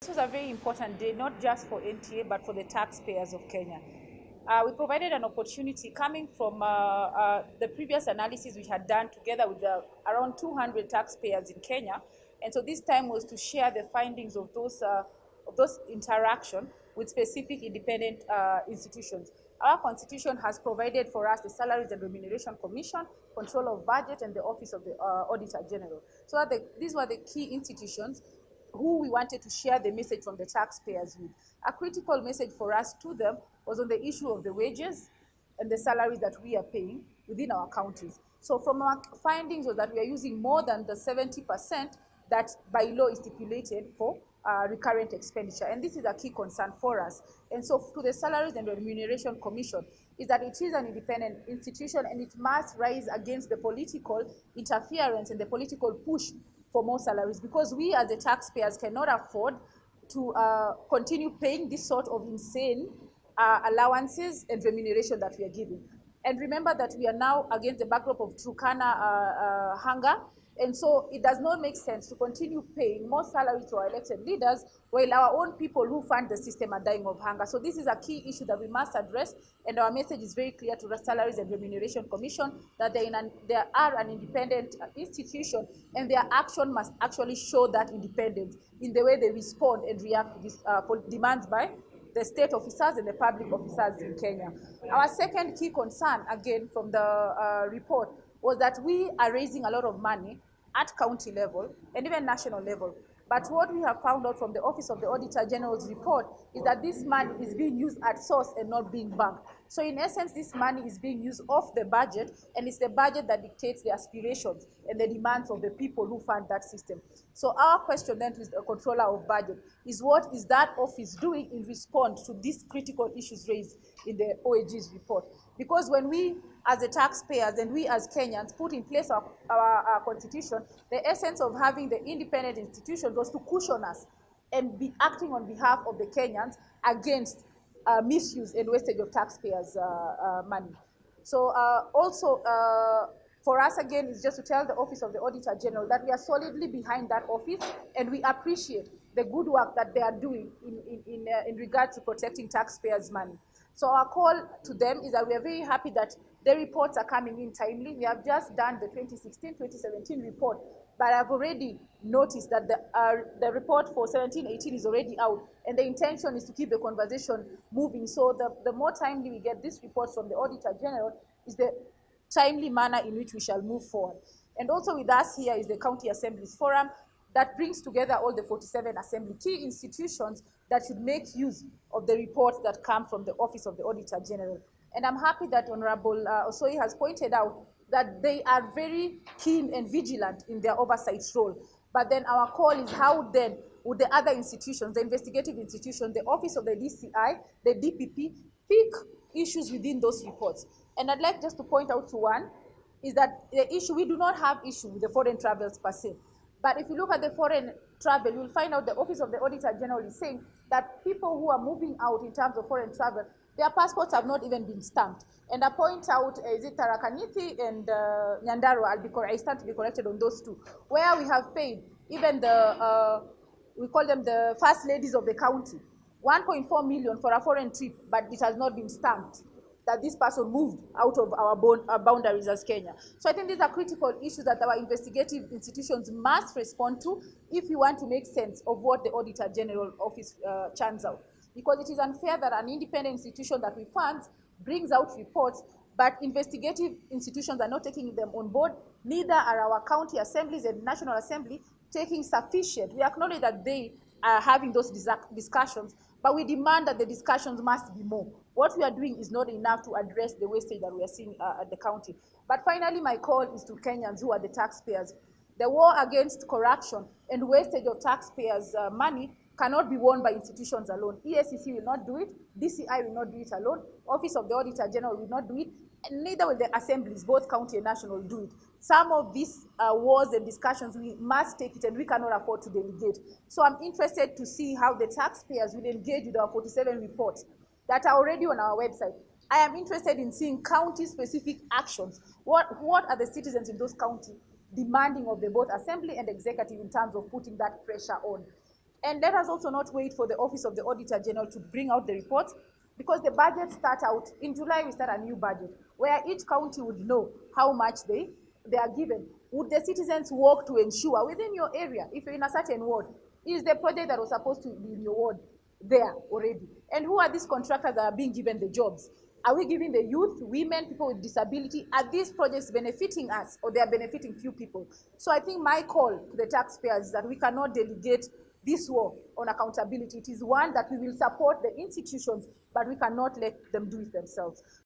This was a very important day, not just for NTA, but for the taxpayers of Kenya. We provided an opportunity coming from the previous analysis we had done together with around 200 taxpayers in Kenya. And so this time was to share the findings of those interaction with specific independent institutions. Our constitution has provided for us the Salaries and Remuneration Commission, Control of Budget, and the Office of the Auditor General. So these were the key institutions who we wanted to share the message from the taxpayers with. A critical message for us to them was on the issue of the wages and the salaries that we are paying within our counties. So from our findings was that we are using more than the 70% that by law is stipulated for recurrent expenditure. And this is a key concern for us. And so to the Salaries and Remuneration Commission is that it is an independent institution and it must rise against the political interference and the political push for more salaries, because we as the taxpayers cannot afford to continue paying this sort of insane allowances and remuneration that we are giving. And remember that we are now against the backdrop of Turkana hunger, and so it does not make sense to continue paying more salary to our elected leaders while our own people who fund the system are dying of hunger. So this is a key issue that we must address, and our message is very clear to the Salaries and Remuneration Commission that they are an independent institution, and their action must actually show that independence in the way they respond and react to these demands by the state officers and the public officers in Kenya. Our second key concern, again from the report, was that we are raising a lot of money at county level and even national level. But what we have found out from the Office of the Auditor General's report is that this money is being used at source and not being banked. So in essence, this money is being used off the budget, and it's the budget that dictates the aspirations and the demands of the people who fund that system. So our question then to the controller of budget is, what is that office doing in response to these critical issues raised in the OAG's report? Because when we as the taxpayers and we as Kenyans put in place our constitution, the essence of having the independent institutions was to cushion us and be acting on behalf of the Kenyans against misuse and wastage of taxpayers' money. So also, for us again, is just to tell the Office of the Auditor General that we are solidly behind that office, and we appreciate the good work that they are doing in regard to protecting taxpayers' money. So our call to them is that we are very happy that the reports are coming in timely. We have just done the 2016-2017 report, but I've already noticed that the report for 17-18 is already out, and the intention is to keep the conversation moving. So the more timely we get these reports from the Auditor General is the timely manner in which we shall move forward. And also with us here is the County Assemblies Forum that brings together all the 47 assembly key institutions that should make use of the reports that come from the Office of the Auditor General. And I'm happy that Honorable Osoi has pointed out that they are very keen and vigilant in their oversight role. But then our call is, how then would the other institutions, the investigative institutions, the Office of the DCI, the DPP, pick issues within those reports? And I'd like just to point out to one, is that the issue, we do not have issue with the foreign travels per se. But if you look at the foreign travel, you will find out the Office of the Auditor General is saying that people who are moving out in terms of foreign travel, their passports have not even been stamped. And I point out, is it Tarakaniti and Nyandarua, I stand to be corrected on those two, where we have paid even the, we call them the first ladies of the county, 1.4 million for a foreign trip, but it has not been stamped that this person moved out of our boundaries as Kenya. So I think these are critical issues that our investigative institutions must respond to if we want to make sense of what the Auditor General Office churns out. Because it is unfair that an independent institution that we fund brings out reports, but investigative institutions are not taking them on board. Neither are our county assemblies and National Assembly taking sufficient. We acknowledge that they are having those discussions, but we demand that the discussions must be more. What we are doing is not enough to address the wastage that we are seeing at the county. But finally, my call is to Kenyans who are the taxpayers. The war against corruption and wastage of taxpayers' money cannot be won by institutions alone. EACC will not do it, DCI will not do it alone, Office of the Auditor General will not do it, and neither will the assemblies, both county and national, do it. Some of these wars and discussions, we must take it, and we cannot afford to delegate. So I'm interested to see how the taxpayers will engage with our 47 reports that are already on our website. I am interested in seeing county-specific actions. What are the citizens in those counties demanding of the both assembly and executive in terms of putting that pressure on? And let us also not wait for the Office of the Auditor General to bring out the report, because the budgets start out in July. We start a new budget where each county would know how much they are given. Would the citizens work to ensure within your area, if you're in a certain ward, is the project that was supposed to be in your ward there already? And who are these contractors that are being given the jobs? Are we giving the youth, women, people with disability? Are these projects benefiting us, or they are benefiting few people? So I think my call to the taxpayers is that we cannot delegate this war on accountability. It is one that we will support the institutions, but we cannot let them do it themselves.